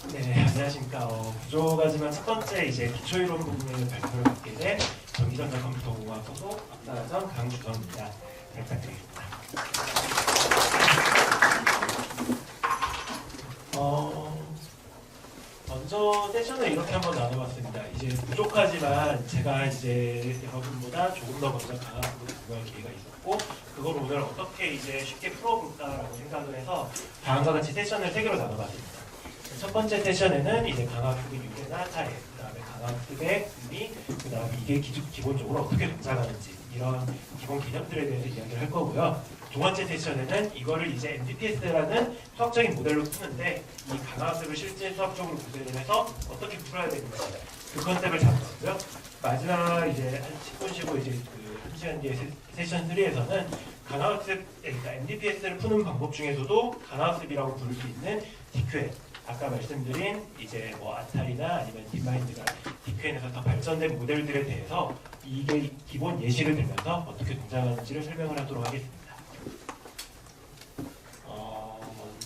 네, 안녕하십니까. 구조가지만 첫 번째 이제 기초이론 부분을 발표를 받게 된 전기전자 컴퓨터공학 소속 박사과정 강주성입니다. 잘 부탁드리겠습니다. 먼저 세션을 이렇게 한번 나눠봤습니다. 이제 부족하지만 제가 이제 여러분보다 조금 더 먼저 강화학습을 공부할 기회가 있었고 그걸 오늘 어떻게 이제 쉽게 풀어볼까라고 생각을 해서 다음과 같이 세션을 3개로 나눠봤습니다. 첫 번째 세션에는 이제 강화학습의 유래나 사례, 그 다음에 강화학습의 의미, 그 다음에 이게 기본적으로 어떻게 동작하는지 이런 기본 개념들에 대해서 이야기를 할 거고요. 두 번째 세션에는 이거를 이제 MDPS라는 수학적인 모델로 푸는데 이 강화학습을 실제 수학적으로 구현을 해서 어떻게 풀어야 되는지 그 컨셉을 잡았고요. 마지막 이제 한 10분 쉬고 이제 그 1시간 뒤에 세션 3에서는 강화학습, 그러니까 MDPS를 푸는 방법 중에서도 강화학습이라고 부를 수 있는 DQN, 아까 말씀드린 이제 뭐 아타리나 아니면 딥마인드가 DQN에서 더 발전된 모델들에 대해서 이게 기본 예시를 들면서 어떻게 동작하는지를 설명을 하도록 하겠습니다.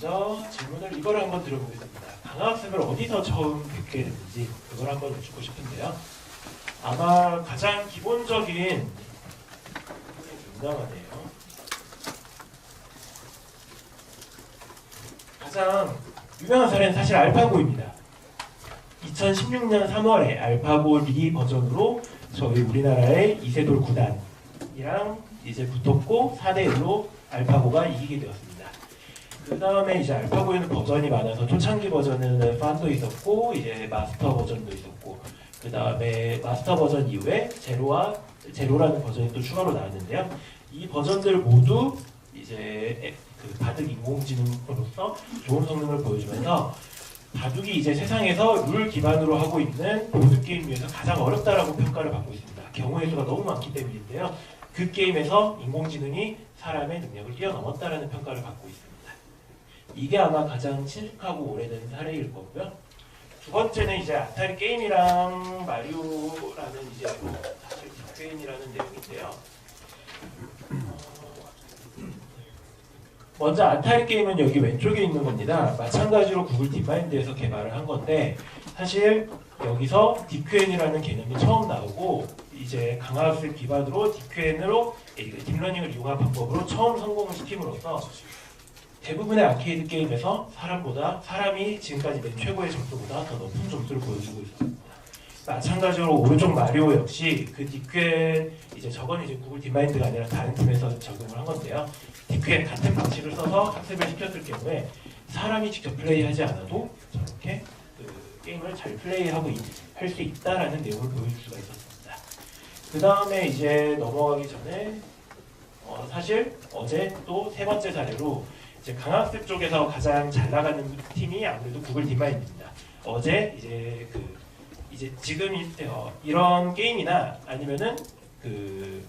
먼저 질문을 이걸 한번 들어보겠습니다. 강화학습을 어디서 처음 뵙게 됐는지 그걸 한번 여쭙고 싶은데요. 아마 가장 기본적인 민감하네요. 가장 유명한 사례는 사실 알파고입니다. 2016년 3월에 알파고 리 버전으로 저희 우리나라의 이세돌 구단이랑 이제 붙었고 4대1로 알파고가 이기게 되었습니다. 그 다음에 이제 알파고에는 버전이 많아서 초창기 버전에는 판도 있었고 이제 마스터 버전도 있었고 그 다음에 마스터 버전 이후에 제로라는 버전이 또 추가로 나왔는데요. 이 버전들 모두 이제 그 바둑 인공지능으로서 좋은 성능을 보여주면서 바둑이 이제 세상에서 룰 기반으로 하고 있는 보드 게임 중에서 가장 어렵다라고 평가를 받고 있습니다. 경우의 수가 너무 많기 때문인데요. 그 게임에서 인공지능이 사람의 능력을 뛰어넘었다라는 평가를 받고 있습니다. 이게 아마 가장 친숙하고 오래된 사례일 거고요. 두 번째는 이제 아타리 게임이랑 마리오라는 이제 사실 게임이라는 내용인데요. 먼저 아타리 게임은 여기 왼쪽에 있는 겁니다. 마찬가지로 구글 딥마인드에서 개발을 한 건데 사실 여기서 DQN이라는 개념이 처음 나오고 이제 강화학습 기반으로 DQN으로 딥러닝을 이용한 방법으로 처음 성공을 시킴으로써 대부분의 아케이드 게임에서 사람이 지금까지 낸 최고의 점수보다 더 높은 점수를 보여주고 있습니다. 마찬가지로 오른쪽 마리오 역시 그 DQN 저건 이제 구글 딥마인드가 아니라 다른 팀에서 적용을 한 건데요. DQN 같은 방식을 써서 학습을 시켰을 경우에 사람이 직접 플레이하지 않아도 저렇게 그 게임을 잘 플레이하고 할 수 있다라는 내용을 보여줄 수가 있었습니다. 그 다음에 이제 넘어가기 전에 사실 어제 또 세 번째 사례로 이제 강학습 쪽에서 가장 잘 나가는 팀이 아무래도 구글 딥마인드입니다. 어제 이제 지금 이런 게임이나 아니면은 그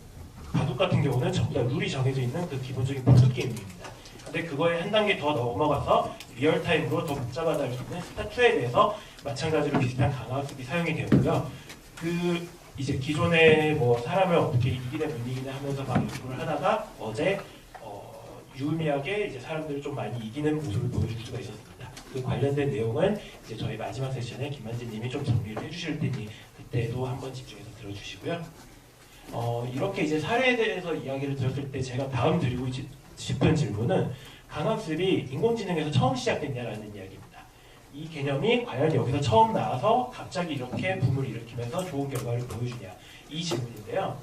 바둑 같은 경우는 전부 다 룰이 정해져 있는 그 기본적인 보드 게임입니다. 근데 그거에 한 단계 더 넘어가서 리얼타임으로 더 복잡하다 할 수 있는 스타2에 대해서 마찬가지로 비슷한 강화학습이 사용이 되었고요. 그 이제 기존에 뭐 사람을 어떻게 이기네 못 이기네 하면서 막 연구를 하다가 어제 유의미하게 이제 사람들을 좀 많이 이기는 모습을 보여줄 수가 있었습니다. 그 관련된 내용은 이제 저희 마지막 세션에 김만진님이 좀 정리를 해주실 테니 그때도 한번 집중해서 들어주시고요. 이렇게 이제 사례에 대해서 이야기를 들었을 때 제가 다음 드리고 싶은 질문은 강학습이 인공지능에서 처음 시작됐냐라는 이야기입니다. 이 개념이 과연 여기서 처음 나와서 갑자기 이렇게 붐을 일으키면서 좋은 결과를 보여주냐 이 질문인데요.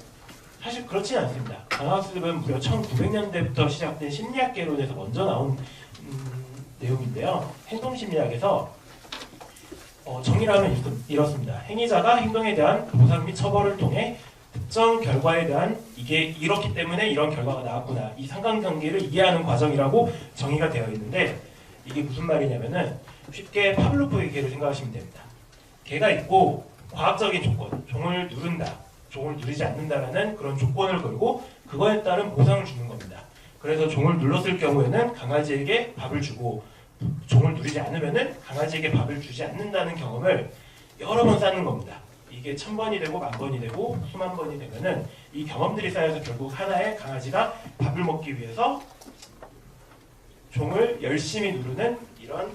사실 그렇지는 않습니다. 강학습은 무려 1900년대부터 시작된 심리학개론에서 먼저 나온 내용인데요. 행동심리학에서 정의를 하면 이렇습니다. 행위자가 행동에 대한 보상 및 처벌을 통해 특정 결과에 대한 이게 이렇기 때문에 이런 결과가 나왔구나 이 상관관계를 이해하는 과정이라고 정의가 되어 있는데 이게 무슨 말이냐면은 쉽게 파블로프의 개를 생각하시면 됩니다. 개가 있고 과학적인 조건, 종을 누른다, 종을 누르지 않는다라는 그런 조건을 걸고 그거에 따른 보상을 주는 겁니다. 그래서 종을 눌렀을 경우에는 강아지에게 밥을 주고 종을 누르지 않으면은 강아지에게 밥을 주지 않는다는 경험을 여러 번 쌓는 겁니다. 이게 1000번이 되고 10,000번이 되고 수만 번이 되면은 이 경험들이 쌓여서 결국 하나의 강아지가 밥을 먹기 위해서 종을 열심히 누르는 이런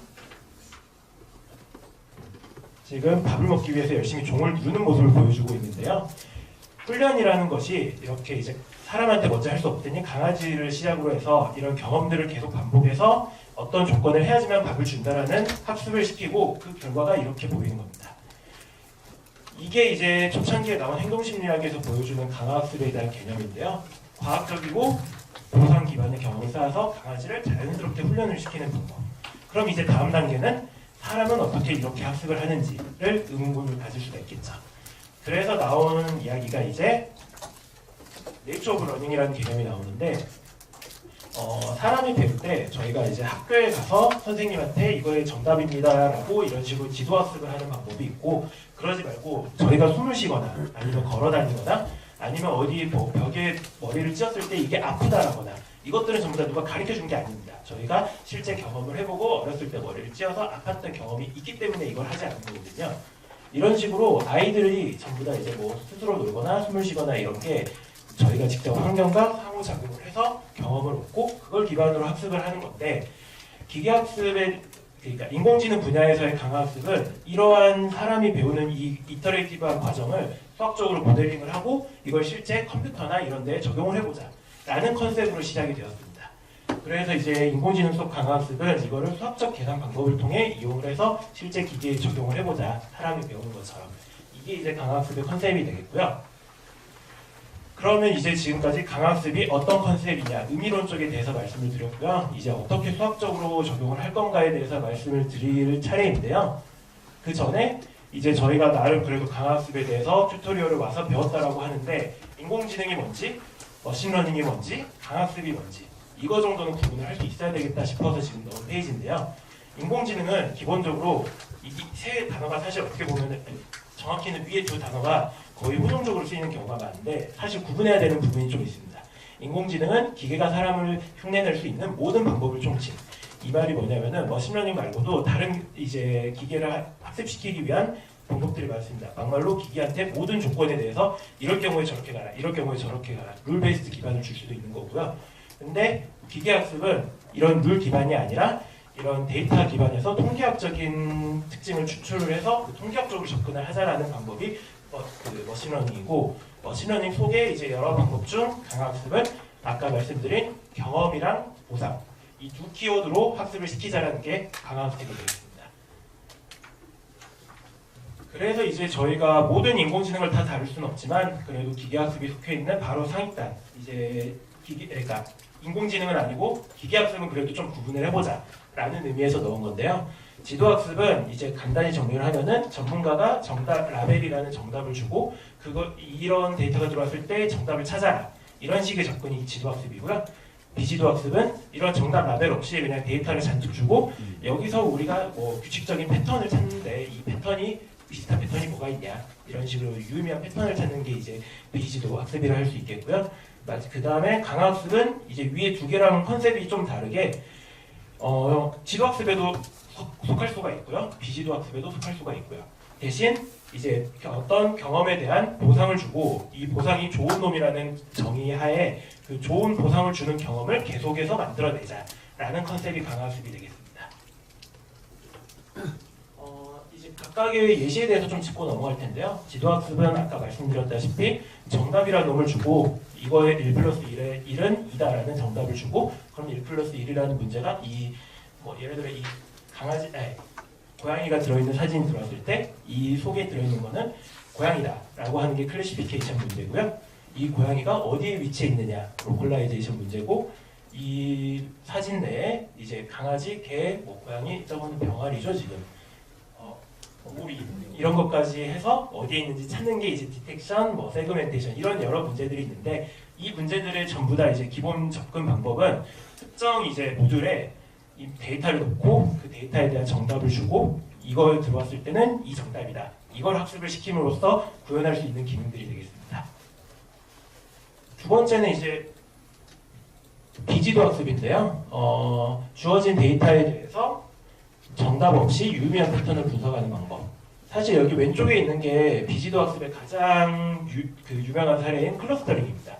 지금 밥을 먹기 위해서 열심히 종을 누르는 모습을 보여주고 있는데요. 훈련이라는 것이 이렇게 이제 사람한테 먼저 할 수 없더니 강아지를 시작으로 해서 이런 경험들을 계속 반복해서 어떤 조건을 해야지만 밥을 준다라는 학습을 시키고 그 결과가 이렇게 보이는 겁니다. 이게 이제 초창기에 나온 행동심리학에서 보여주는 강화학습에 대한 개념인데요. 과학적이고 보상 기반의 경험을 쌓아서 강아지를 자연스럽게 훈련을 시키는 방법. 그럼 이제 다음 단계는 사람은 어떻게 이렇게 학습을 하는지를 의문을 가질 수가 있겠죠. 그래서 나오는 이야기가 이제 네이처 오브 러닝이라는 개념이 나오는데 사람이 배울 때 저희가 이제 학교에 가서 선생님한테 이거의 정답입니다라고 이런 식으로 지도학습을 하는 방법이 있고 그러지 말고 저희가 숨을 쉬거나 아니면 걸어 다니거나 아니면 어디 뭐 벽에 머리를 찧었을 때 이게 아프다라거나 이것들은 전부 다 누가 가르쳐 준 게 아닙니다. 저희가 실제 경험을 해보고 어렸을 때 머리를 찧어서 아팠던 경험이 있기 때문에 이걸 하지 않는 거거든요. 이런 식으로 아이들이 전부 다 이제 뭐 스스로 놀거나 숨을 쉬거나 이런 게 저희가 직접 환경과 상호작용을 해서 경험을 얻고 그걸 기반으로 학습을 하는 건데 기계학습의 그러니까 인공지능 분야에서의 강화학습은 이러한 사람이 배우는 이 이터레이티브한 과정을 수학적으로 모델링을 하고 이걸 실제 컴퓨터나 이런 데에 적용을 해보자 라는 컨셉으로 시작이 되었습니다. 그래서 이제 인공지능 속 강화학습은 이거를 수학적 계산 방법을 통해 이용을 해서 실제 기계에 적용을 해보자 사람이 배우는 것처럼 이게 이제 강화학습의 컨셉이 되겠고요. 그러면 이제 지금까지 강학습이 어떤 컨셉이냐 의미론 쪽에 대해서 말씀을 드렸고요. 이제 어떻게 수학적으로 적용을 할 건가에 대해서 말씀을 드릴 차례인데요. 그 전에 이제 저희가 나름 그래도 강학습에 대해서 튜토리얼을 와서 배웠다라고 하는데 인공지능이 뭔지 머신러닝이 뭔지 강학습이 뭔지 이거 정도는 구분을 할 수 있어야 되겠다 싶어서 지금 넣은 페이지인데요. 인공지능은 기본적으로 이 세 단어가 사실 어떻게 보면 정확히는 위에 두 단어가 거의 혼용적으로 쓰이는 경우가 많은데 사실 구분해야 되는 부분이 좀 있습니다. 인공지능은 기계가 사람을 흉내낼 수 있는 모든 방법을 총칭. 이 말이 뭐냐면은 머신러닝 말고도 다른 이제 기계를 학습시키기 위한 방법들이 많습니다. 막말로 기계한테 모든 조건에 대해서 이럴 경우에 저렇게 가라, 이럴 경우에 저렇게 가라, 룰 베이스드 기반을 줄 수도 있는 거고요. 근데 기계학습은 이런 룰 기반이 아니라 이런 데이터 기반에서 통계학적인 특징을 추출을 해서 그 통계학적으로 접근을 하자라는 방법이 그 머신러닝이고 머신러닝 속에 이제 여러 방법 중 강학습은 아까 말씀드린 경험이랑 보상 이 두 키워드로 학습을 시키자라는 게 강학습이 되겠습니다. 그래서 이제 저희가 모든 인공지능을 다 다룰 수는 없지만 그래도 기계학습이 속해 있는 바로 상위단 이제 그러니까 인공지능은 아니고 기계학습은 그래도 좀 구분을 해보자 라는 의미에서 넣은 건데요. 지도학습은 이제 간단히 정리를 하면은 전문가가 정답 라벨이라는 정답을 주고 이런 데이터가 들어왔을 때 정답을 찾아라 이런 식의 접근이 지도학습이고요. 비지도학습은 이런 정답 라벨 없이 그냥 데이터를 잔뜩 주고 여기서 우리가 뭐 규칙적인 패턴을 찾는데 이 패턴이 비슷한 패턴이 뭐가 있냐 이런 식으로 유의미한 패턴을 찾는 게 이제 비지도학습이라 할 수 있겠고요. 그 다음에 강학습은 이제 위에 두 개랑 컨셉이 좀 다르게 지도학습에도 속할 수가 있고요. 비지도학습에도 속할 수가 있고요. 대신 이제 어떤 경험에 대한 보상을 주고 이 보상이 좋은 놈이라는 정의 하에 그 좋은 보상을 주는 경험을 계속해서 만들어내자라는 컨셉이 강학습이 되겠습니다. 이제 각각의 예시에 대해서 좀 짚고 넘어갈 텐데요. 지도학습은 아까 말씀드렸다시피 정답이라는 놈을 주고 이거의 1 플러스 1의 1은 2다라는 정답을 주고 그럼 1 플러스 1이라는 문제가 뭐 예를 들어 이 고양이가 들어있는 사진이 들어왔을 때 이 속에 들어있는 거는 고양이다라고 하는 게 클래시피케이션 문제고요. 이 고양이가 어디에 위치해 있느냐 로컬라이제이션 문제고 이 사진 내에 이제 강아지, 개, 뭐 고양이 저거는 병아리죠 지금 오리 이런 것까지 해서 어디에 있는지 찾는 게 이제 디텍션, 뭐 세그멘테이션 이런 여러 문제들이 있는데 이 문제들의 전부 다 이제 기본 접근 방법은 특정 이제 모듈에 이 데이터를 놓고 그 데이터에 대한 정답을 주고 이걸 들어왔을 때는 이 정답이다. 이걸 학습을 시킴으로써 구현할 수 있는 기능들이 되겠습니다. 두 번째는 이제 비지도 학습인데요. 주어진 데이터에 대해서 정답 없이 유의미한 패턴을 분석하는 방법. 사실 여기 왼쪽에 있는 게 비지도 학습의 가장 유명한 사례인 클러스터링입니다.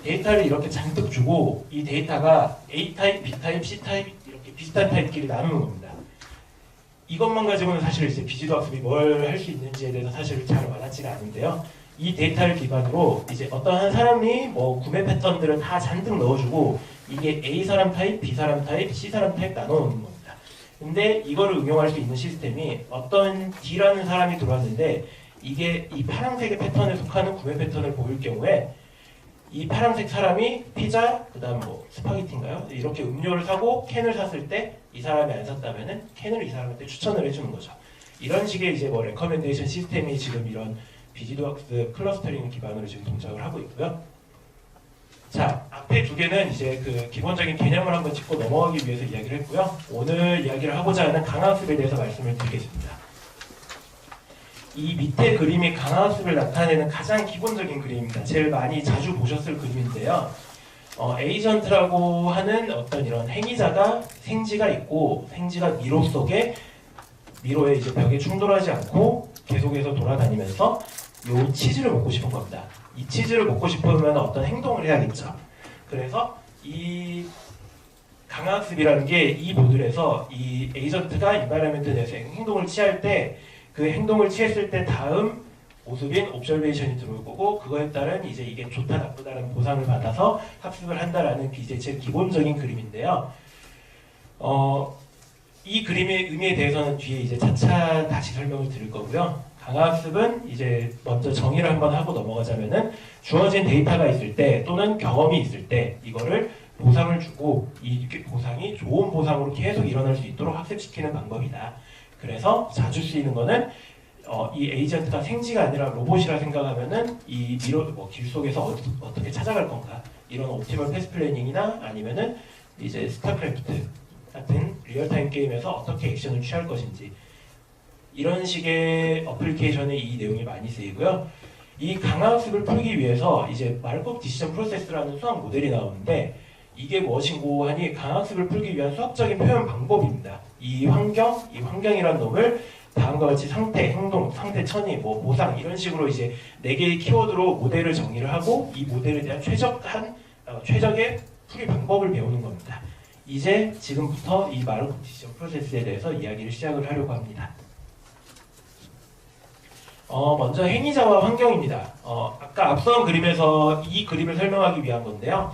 데이터를 이렇게 잔뜩 주고 이 데이터가 A 타입, B 타입, C 타입 이렇게 비슷한 타입끼리 나누는 겁니다. 1, 2, 3, 4, 5, 6, 7, 8, 9, 10 이렇게 비슷한 타입끼리 나누는 겁니다. 1, 2, 3, 4, 5, 6, 7, 8, 9, 10 이렇게 비슷한 타입끼리 나누는 겁니다. 이것만 가지고는 사실 이제 비지도 학습이 뭘 할 수 있는지에 대해서 사실 잘 와닿지가 않은데요. 이 데이터를 기반으로 이제 어떤 한 사람이 뭐 구매 패턴들을 다 잔뜩 넣어주고 이게 A 사람 타입, B 사람 타입, C 사람 타입 나눠놓는 겁니다. 근데 이거를 응용할 수 있는 시스템이 어떤 D라는 사람이 들어왔는데 이게 이 파란색의 패턴에 속하는 구매 패턴을 보일 경우에 이 파란색 사람이 피자, 그 다음 뭐 스파게티인가요? 이렇게 음료를 사고 캔을 샀을 때 이 사람이 안 샀다면은 캔을 이 사람한테 추천을 해주는 거죠. 이런 식의 이제 뭐 레커멘데이션 시스템이 지금 이런 비지도 학습 클러스터링 기반으로 지금 동작을 하고 있고요. 자, 앞에 두 개는 이제 그 기본적인 개념을 한번 짚고 넘어가기 위해서 이야기를 했고요. 오늘 이야기를 하고자 하는 강화학습에 대해서 말씀을 드리겠습니다. 이 밑에 그림이 강화학습을 나타내는 가장 기본적인 그림입니다. 제일 많이 자주 보셨을 그림인데요. 에이전트라고 하는 어떤 이런 행위자가 생지가 있고 생지가 미로 속에 미로의 이제 벽에 충돌하지 않고 계속해서 돌아다니면서 요 치즈를 먹고 싶은 겁니다. 이 치즈를 먹고 싶으면 어떤 행동을 해야겠죠. 그래서 이 강화학습이라는 게 이 모듈에서 이 에이전트가 인바이러먼트 내에서 행동을 취할 때 그 행동을 취했을 때 다음 모습인 옵저베이션이 들어올 거고 그거에 따른 이제 이게 좋다 나쁘다는 보상을 받아서 학습을 한다라는 이제 제일 기본적인 그림인데요. 이 그림의 의미에 대해서는 뒤에 이제 차차 다시 설명을 드릴 거고요. 강화학습은 이제 먼저 정의를 한번 하고 넘어가자면은 주어진 데이터가 있을 때 또는 경험이 있을 때 이거를 보상을 주고 이 보상이 좋은 보상으로 계속 일어날 수 있도록 학습시키는 방법이다. 그래서 자주 쓰이는 거는 이 에이전트가 생지가 아니라 로봇이라 생각하면은 이 미러 뭐 길 속에서 어떻게 찾아갈 건가 이런 옵티멀 패스 플래닝이나 아니면은 이제 스타크래프트 같은 리얼타임 게임에서 어떻게 액션을 취할 것인지 이런 식의 어플리케이션에 이 내용이 많이 쓰이고요. 이 강화학습을 풀기 위해서 이제 마르코프 디시전 프로세스라는 수학 모델이 나오는데 이게 무엇인고 하니 강화학습을 풀기 위한 수학적인 표현 방법입니다. 이 환경이라는 놈을 다음과 같이 상태, 행동, 상태, 천이, 뭐 보상 이런 식으로 이제 4개의 키워드로 모델을 정의를 하고 이 모델에 대한 최적의 풀이 방법을 배우는 겁니다. 이제 지금부터 이 마르코프 디시전 프로세스에 대해서 이야기를 시작을 하려고 합니다. 먼저 행위자와 환경입니다. 아까 앞선 그림에서 이 그림을 설명하기 위한 건데요.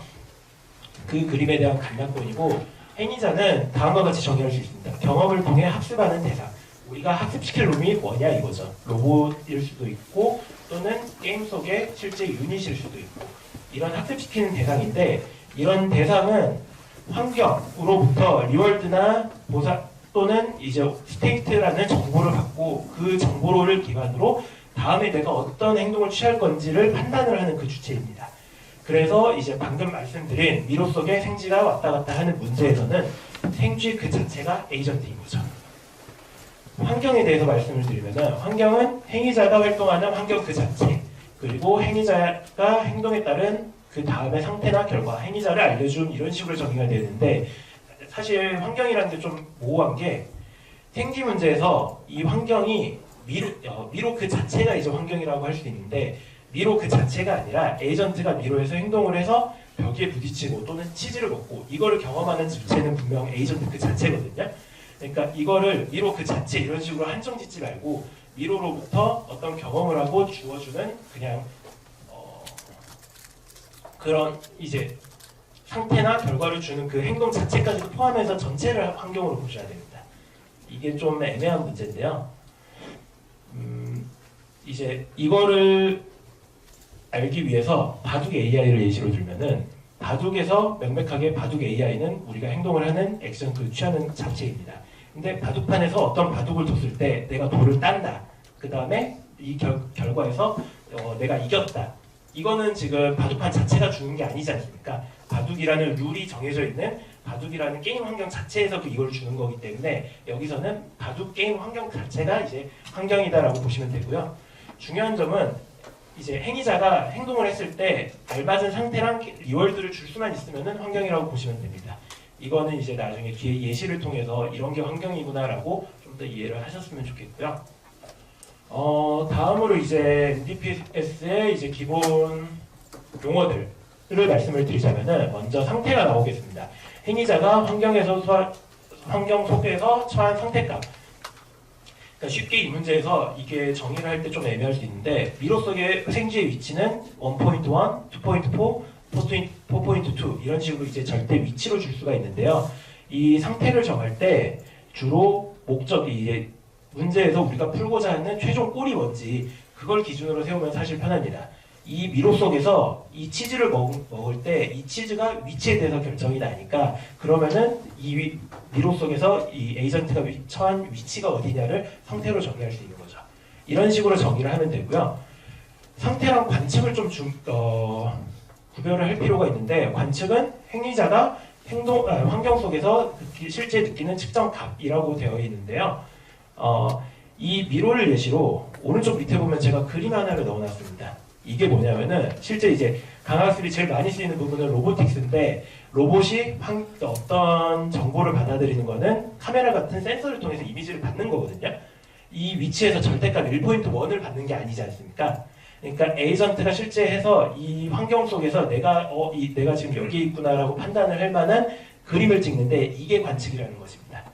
그 그림에 대한 간략본이고 행위자는 다음과 같이 정의할 수 있습니다. 경험을 통해 학습하는 대상. 우리가 학습시킬 놈이 뭐냐 이거죠. 로봇일 수도 있고 또는 게임 속의 실제 유닛일 수도 있고 이런 학습시키는 대상인데 이런 대상은 환경으로부터 리월드나 보상 또는 이제 스테이트라는 정보를 받고 그 정보를 기반으로 다음에 내가 어떤 행동을 취할 건지를 판단을 하는 그 주체입니다. 그래서 이제 방금 말씀드린 미로 속에 생지가 왔다 갔다 하는 문제에서는 생쥐 그 자체가 에이전트인 거죠. 환경에 대해서 말씀을 드리면 환경은 행위자가 활동하는 환경 그 자체 그리고 행위자가 행동에 따른 그 다음의 상태나 결과 행위자를 알려준 이런 식으로 정의가 되는데 사실 환경이라는 게 좀 모호한 게 생쥐 문제에서 이 환경이 미로 그 자체가 이제 환경이라고 할 수 있는데 미로 그 자체가 아니라 에이전트가 미로에서 행동을 해서 벽에 부딪히고 또는 치즈를 먹고 이거를 경험하는 주체는 분명 에이전트 그 자체거든요. 그러니까 이거를 미로 그 자체 이런 식으로 한정 짓지 말고 미로로부터 어떤 경험을 하고 주어주는 그냥 그런 이제 상태나 결과를 주는 그 행동 자체까지도 포함해서 전체를 환경으로 보셔야 됩니다. 이게 좀 애매한 문제인데요. 이제 이거를 알기 위해서 바둑 AI를 예시로 들면은 바둑에서 명백하게 바둑 AI는 우리가 행동을 하는 액션 그 취하는 자체입니다. 근데 바둑판에서 어떤 바둑을 뒀을 때 내가 돌을 딴다. 그 다음에 이 결과에서 내가 이겼다. 이거는 지금 바둑판 자체가 주는 게 아니지 않습니까? 바둑이라는 룰이 정해져 있는 바둑이라는 게임 환경 자체에서 이걸 주는 거기 때문에 여기서는 바둑 게임 환경 자체가 이제 환경이다라고 보시면 되고요. 중요한 점은 이제 행위자가 행동을 했을 때 알맞은 상태랑 리월드를 줄 수만 있으면은 환경이라고 보시면 됩니다. 이거는 이제 나중에 뒤에 예시를 통해서 이런 게 환경이구나라고 좀 더 이해를 하셨으면 좋겠고요. 다음으로 이제 MDPS의 이제 기본 용어들을 말씀을 드리자면은 먼저 상태가 나오겠습니다. 행위자가 환경 속에서 처한 상태값. 그러니까 쉽게 이 문제에서 이게 정의를 할 때 좀 애매할 수 있는데 미로 속의 생쥐의 위치는 1.1, 2.4, 4.2 이런 식으로 이제 절대 위치로 줄 수가 있는데요. 이 상태를 정할 때 주로 목적이 이제 문제에서 우리가 풀고자 하는 최종 골이 뭔지 그걸 기준으로 세우면 사실 편합니다. 이 미로 속에서 이 치즈를 먹을 때 이 치즈가 위치에 대해서 결정이 나니까 그러면은 이 미로 속에서 이 에이전트가 처한 위치가 어디냐를 상태로 정의할 수 있는 거죠. 이런 식으로 정의를 하면 되고요. 상태랑 관측을 좀 구별을 할 필요가 있는데 관측은 행위자가 환경 속에서 실제 느끼는 측정 값이라고 되어 있는데요. 이 미로를 예시로 오른쪽 밑에 보면 제가 그림 하나를 넣어놨습니다. 이게 뭐냐면은 실제 이제 강학습이 제일 많이 쓰이는 부분은 로보틱스인데 로봇이 어떤 정보를 받아들이는 거는 카메라 같은 센서를 통해서 이미지를 받는 거거든요. 이 위치에서 절대값 1.1을 받는 게 아니지 않습니까? 그러니까 에이전트가 실제 해서 이 환경 속에서 내가 지금 여기 있구나라고 판단을 할 만한 그림을 찍는데 이게 관측이라는 것입니다.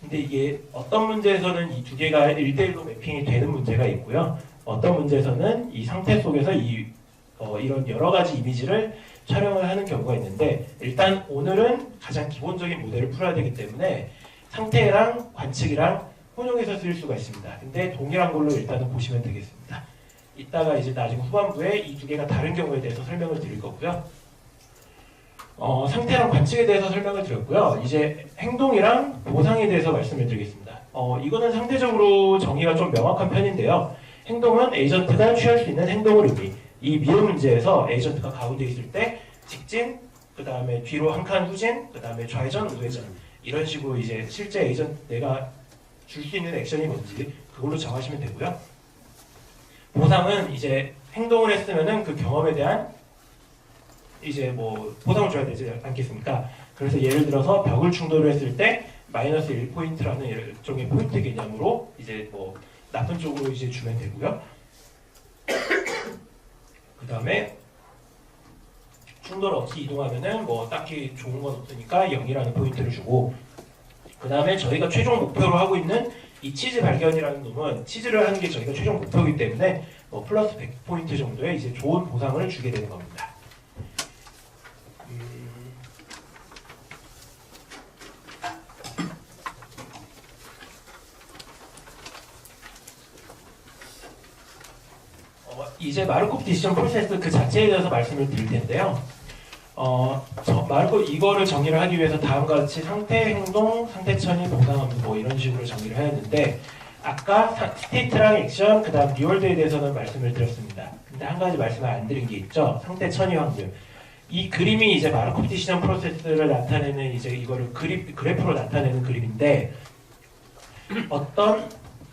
근데 이게 어떤 문제에서는 이 두 개가 1대1로 매핑이 되는 문제가 있고요. 어떤 문제에서는 이 상태 속에서 이런 여러 가지 이미지를 촬영을 하는 경우가 있는데 일단 오늘은 가장 기본적인 모델을 풀어야 되기 때문에 상태랑 관측이랑 혼용해서 쓸 수가 있습니다. 근데 동일한 걸로 일단은 보시면 되겠습니다. 이따가 이제 나중에 후반부에 이 두 개가 다른 경우에 대해서 설명을 드릴 거고요. 상태랑 관측에 대해서 설명을 드렸고요. 이제 행동이랑 보상에 대해서 말씀을 드리겠습니다. 이거는 상대적으로 정의가 좀 명확한 편인데요. 행동은 에이전트가 취할 수 있는 행동을 의미. 이 미로 문제에서 에이전트가 가운데 있을 때 직진, 그 다음에 뒤로 한 칸 후진, 그 다음에 좌회전, 우회전 이런 식으로 이제 실제 에이전트 내가 줄 수 있는 액션이 뭔지 그걸로 정하시면 되고요. 보상은 이제 행동을 했으면은 그 경험에 대한 이제 뭐 보상을 줘야 되지 않겠습니까? 그래서 예를 들어서 벽을 충돌을 했을 때 마이너스 1포인트라는 일종의 포인트 개념으로 이제 뭐 나쁜 쪽으로 이제 주면 되고요. 그 다음에 충돌 없이 이동하면은 뭐 딱히 좋은 건 없으니까 0이라는 포인트를 주고 그 다음에 저희가 최종 목표로 하고 있는 이 치즈 발견이라는 놈은 치즈를 하는 게 저희가 최종 목표이기 때문에 뭐 플러스 100포인트 정도의 이제 좋은 보상을 주게 되는 겁니다. 이제 마르코프 디시전 프로세스 그 자체에 대해서 말씀을 드릴 텐데요. 이거를 정의를 하기 위해서 다음과 같이 상태, 행동, 상태 천이, 보상, 뭐 이런 식으로 정의를 하였는데 아까 스테이트랑 액션, 그 다음 리월드에 대해서는 말씀을 드렸습니다. 근데 한 가지 말씀을 안 드린 게 있죠. 상태 천이 확률. 이 그림이 이제 마르코프 디시전 프로세스를 나타내는 이제 이거를 그래프로 나타내는 그림인데 어떤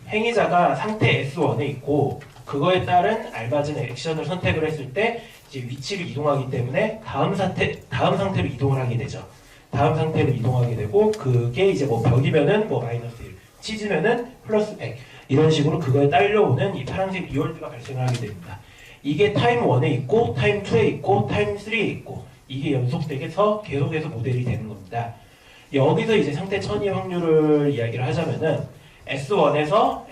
행위자가 상태 S1에 있고 그거에 따른 알맞은 액션을 선택을 했을 때 이제 위치를 이동하기 때문에 다음 상태로 이동을 하게 되죠. 다음 상태로 이동하게 되고 그게 이제 뭐 벽이면은 뭐 마이너스 1, 치즈면은 플러스 100 이런 식으로 그거에 딸려오는 이 파란색 리월드가 발생을 하게 됩니다. 이게 타임 1에 있고 타임 2에 있고 타임 3에 있고 이게 연속돼서 계속해서 모델이 되는 겁니다. 여기서 이제 상태 천이 확률을 이야기를 하자면은 S1에서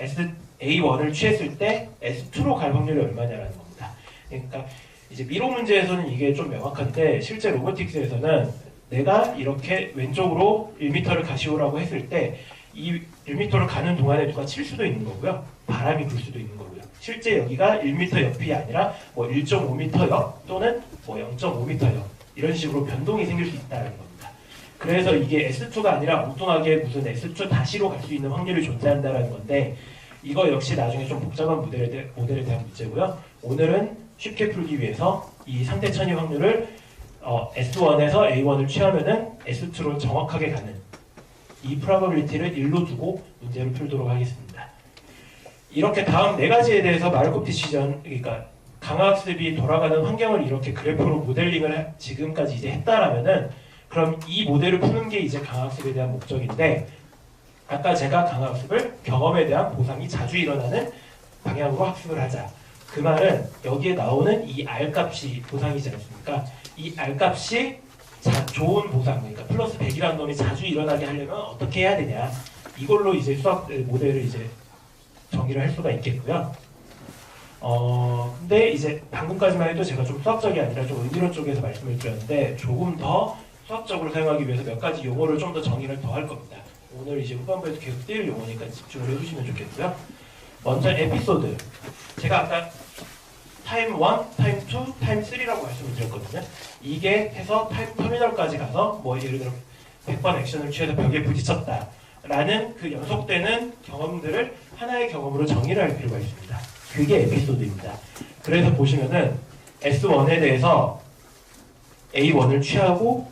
A1을 취했을 때 S2로 갈 확률이 얼마냐라는 겁니다. 그러니까 이제 미로 문제에서는 이게 좀 명확한데 실제 로보틱스에서는 내가 이렇게 왼쪽으로 1m를 가시오라고 했을 때 이 1m를 가는 동안에 누가 칠 수도 있는 거고요. 바람이 불 수도 있는 거고요. 실제 여기가 1m 옆이 아니라 뭐 1.5m 옆 또는 뭐 0.5m 옆 이런 식으로 변동이 생길 수 있다는 겁니다. 그래서 이게 S2가 아니라 엉뚱하게 무슨 S2 다시로 갈 수 있는 확률이 존재한다는 건데 이거 역시 나중에 좀 복잡한 모델에 대한 문제고요. 오늘은 쉽게 풀기 위해서 이 상태 천이 확률을 S1에서 A1을 취하면은 S2로 정확하게 가는 이 프로버빌리티를 1로 두고 문제를 풀도록 하겠습니다. 이렇게 다음 네 가지에 대해서 마르코프 디시전, 그러니까 강화학습이 돌아가는 환경을 이렇게 그래프로 모델링을 지금까지 이제 했다라면은 그럼 이 모델을 푸는 게 이제 강화학습에 대한 목적인데 아까 제가 강화학습을 경험에 대한 보상이 자주 일어나는 방향으로 학습을 하자. 그 말은 여기에 나오는 이 R값이 보상이지 않습니까? 이 R값이 좋은 보상, 그러니까 플러스 100이라는 놈이 자주 일어나게 하려면 어떻게 해야 되냐. 이걸로 이제 수학 모델을 이제 정의를 할 수가 있겠고요. 근데 이제 방금까지만 해도 제가 좀 수학적이 아니라 좀 의미론 쪽에서 말씀을 드렸는데 조금 더 수학적으로 사용하기 위해서 몇 가지 용어를 좀 더 정의를 더 할 겁니다. 오늘 이제 후반부에도 계속 띄울 용어니까 집중을 해주시면 좋겠고요. 먼저 에피소드. 제가 아까 타임 1, 타임 2, 타임 3라고 말씀을 드렸거든요. 이게 해서 타임 터미널까지 가서 뭐 예를 들어 100번 액션을 취해서 벽에 부딪혔다 라는 그 연속되는 경험들을 하나의 경험으로 정의를 할 필요가 있습니다. 그게 에피소드입니다. 그래서 보시면은 S1에 대해서 A1을 취하고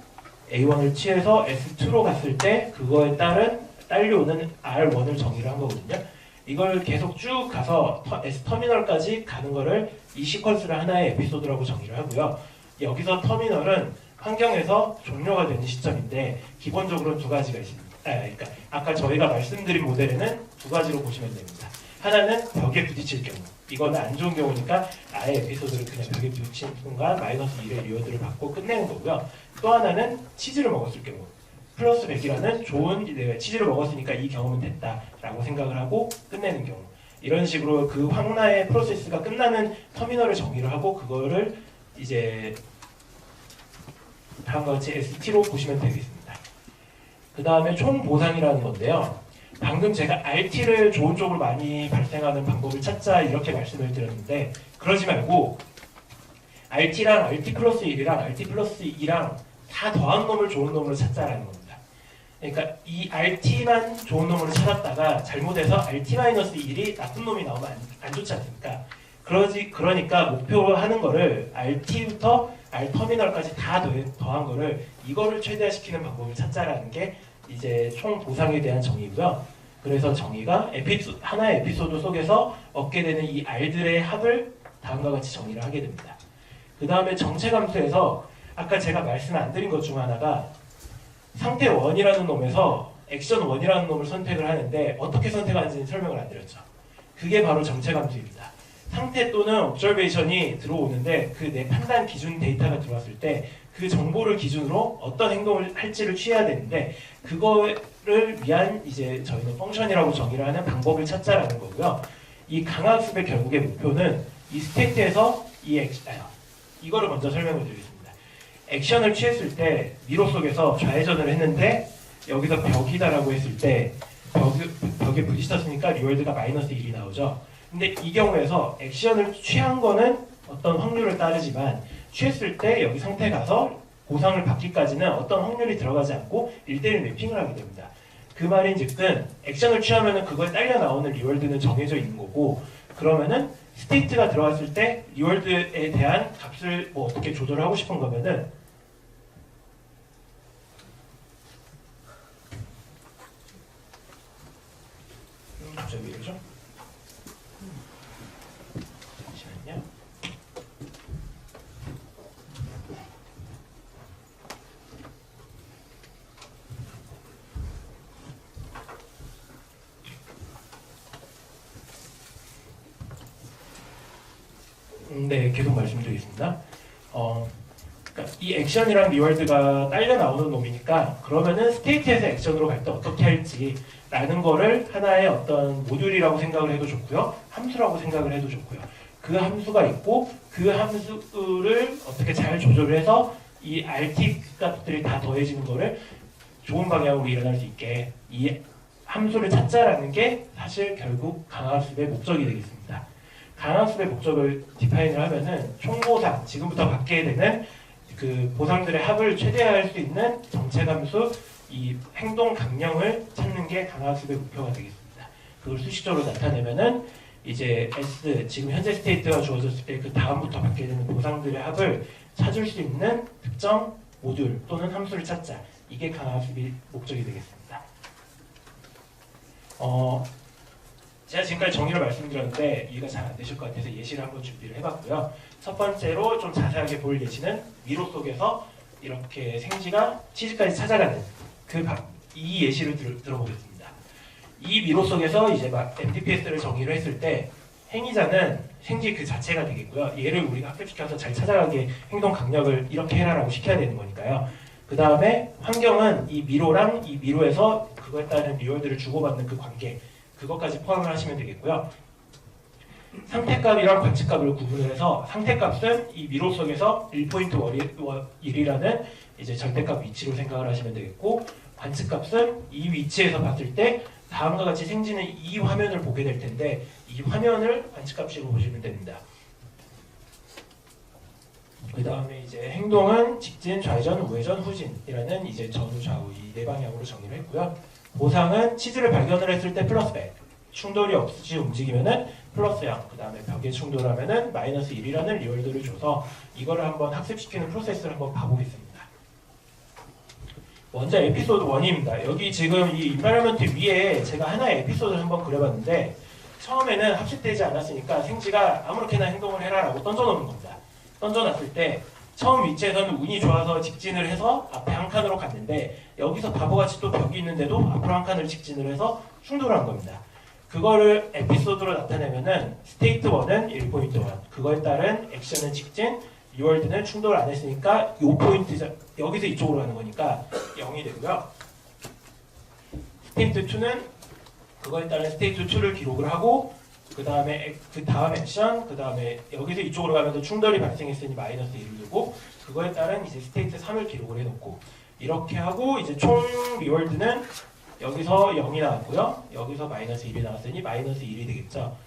A1을 취해서 S2로 갔을 때 그거에 따른 딸려오는 R1을 정의를 한 거거든요. 이걸 계속 쭉 가서 S터미널까지 가는 거를 이 시퀀스를 하나의 에피소드라고 정의를 하고요. 여기서 터미널은 환경에서 종료가 되는 시점인데 기본적으로 두 가지가 있습니다. 그러니까 아까 저희가 말씀드린 모델에는 두 가지로 보시면 됩니다. 하나는 벽에 부딪힐 경우, 이거는 안 좋은 경우니까 아예 에피소드를 그냥 벽에 부딪힌 순간 마이너스 1의 리워드를 받고 끝내는 거고요. 또 하나는 치즈를 먹었을 경우, 플러스 100이라는 좋은 치즈를 먹었으니까 이 경험은 됐다라고 생각을 하고 끝내는 경우, 이런 식으로 그 황라의 프로세스가 끝나는 터미널을 정의를 하고 그거를 이제 다음과 같이 ST로 보시면 되겠습니다. 그 다음에 총보상이라는 건데요. 방금 제가 RT를 좋은 쪽으로 많이 발생하는 방법을 찾자 이렇게 말씀을 드렸는데 그러지 말고 RT랑 RT 플러스 1이랑 RT 플러스 2랑 다 더한 놈을 좋은 놈으로 찾자라는 겁니다. 그러니까 이 RT만 좋은 놈으로 찾았다가 잘못해서 RT-1이 나쁜 놈이 나오면 안 좋지 않습니까? 그러니까 목표하는 거를 RT부터 R터미널까지 다 더한 거를 이거를 최대화시키는 방법을 찾자라는 게 이제 총 보상에 대한 정의고요. 그래서 정의가 하나의 에피소드 속에서 얻게 되는 이 R들의 합을 다음과 같이 정의를 하게 됩니다. 그 다음에 정체감수에서 아까 제가 말씀 안 드린 것 중 하나가 상태 1이라는 놈에서 액션 1이라는 놈을 선택을 하는데 어떻게 선택하는지는 설명을 안 드렸죠. 그게 바로 정체감수입니다. 상태 또는 observation이 들어오는데 그 내 판단 기준 데이터가 들어왔을 때 그 정보를 기준으로 어떤 행동을 할지를 취해야 되는데 그거를 위한 이제 저희는 펑션이라고 정의를 하는 방법을 찾자라는 거고요. 이 강학습의 결국의 목표는 이 스테이트에서 이거를 먼저 설명을 드리겠습니다. 액션을 취했을 때 미로 속에서 좌회전을 했는데 여기서 벽이다라고 했을 때 벽에 부딪혔으니까 리월드가 마이너스 1이 나오죠. 근데 이 경우에서 액션을 취한 거는 어떤 확률을 따르지만 취했을 때 여기 상태에 가서 보상을 받기까지는 어떤 확률이 들어가지 않고 1대1 매핑을 하게 됩니다. 그 말인즉슨 액션을 취하면 그거에 딸려 나오는 리월드는 정해져 있는 거고 그러면은 스테이트가 들어갔을 때 리월드에 대한 값을 뭐 어떻게 조절하고 싶은 거면은 갑자기 왜 이러죠? 잠시만요. 네, 계속 말씀드리겠습니다. 그러니까 이 액션이랑 리월드가 딸려 나오는 놈이니까 그러면은 스테이트에서 액션으로 갈 때 어떻게 할지라는 거를 하나의 어떤 모듈이라고 생각을 해도 좋고요. 함수라고 생각을 해도 좋고요. 그 함수가 있고 그 함수를 어떻게 잘 조절을 해서 이 RT 값들이 다 더해지는 거를 좋은 방향으로 일어날 수 있게 이 함수를 찾자라는 게 사실 결국 강학습의 목적이 되겠습니다. 강학습의 목적을 디파인을 하면은 총보상, 지금부터 받게 되는 그 보상들의 합을 최대화할 수 있는 정체감수, 이 행동 강령을 찾는 게 강학습의 목표가 되겠습니다. 그걸 수식적으로 나타내면은 이제 S, 지금 현재 스테이트가 주어졌을 때 그 다음부터 받게 되는 보상들의 합을 찾을 수 있는 특정 모듈 또는 함수를 찾자. 이게 강학습의 목적이 되겠습니다. 제가 지금까지 정의를 말씀드렸는데 이해가 잘 안 되실 것 같아서 예시를 한번 준비를 해봤고요. 첫 번째로 좀 자세하게 볼 예시는 미로 속에서 이렇게 생지가 치즈까지 찾아가는 이 예시를 들어보겠습니다. 이 미로 속에서 이제 막 MTPS를 정의를 했을 때 행위자는 생지 그 자체가 되겠고요. 얘를 우리가 학습시켜서 잘 찾아가게 행동 강력을 이렇게 해라라고 시켜야 되는 거니까요. 그 다음에 환경은 이 미로랑 이 미로에서 그거에 따른 리월드를 주고받는 그 관계, 그것까지 포함을 하시면 되겠고요. 상태값이랑 관측값을 구분을 해서 상태값은 이 미로 속에서 1.1이라는 이제 절대값 위치로 생각을 하시면 되겠고, 관측값은 이 위치에서 봤을 때 다음과 같이 생지는 이 화면을 보게 될 텐데 이 화면을 관측값으로 보시면 됩니다. 그 다음에 이제 행동은 직진, 좌회전, 우회전, 후진이라는 이제 전후, 좌우 이 네 방향으로 정의를 했고요. 보상은 치즈를 발견을 했을 때 플러스 100, 충돌이 없이 움직이면은 플러스 0, 그 다음에 벽에 충돌하면은 마이너스 1이라는 리월드를 줘서 이거를 한번 학습시키는 프로세스를 한번 봐보겠습니다. 먼저 에피소드 1입니다. 여기 지금 이 인바이러먼트 위에 제가 하나의 에피소드를 한번 그려봤는데 처음에는 학습되지 않았으니까 생지가 아무렇게나 행동을 해라라고 던져놓는 겁니다. 던져놨을 때 처음 위치에서는 운이 좋아서 직진을 해서 앞에 한 칸으로 갔는데 여기서 바보같이 또 벽이 있는데도 앞으로 한 칸을 직진을 해서 충돌한 겁니다. 그거를 에피소드로 나타내면은 스테이트 1은 1.1, 그거에 따른 액션은 직진, 리월드는 충돌 안 했으니까 요 포인트 여기서 이쪽으로 가는 거니까 0이 되고요. 스테이트 2는 그거에 따른 스테이트 2를 기록을 하고 그 다음에 그 다음 액션, 그 다음에 여기서 이쪽으로 가면서 충돌이 발생했으니 마이너스 1을 두고 그거에 따른 이제 스테이트 3을 기록을 해놓고 이렇게 하고 이제 총 리월드는 여기서 0이 나왔고요. 여기서 마이너스 1이 나왔으니 마이너스 1이 되겠죠.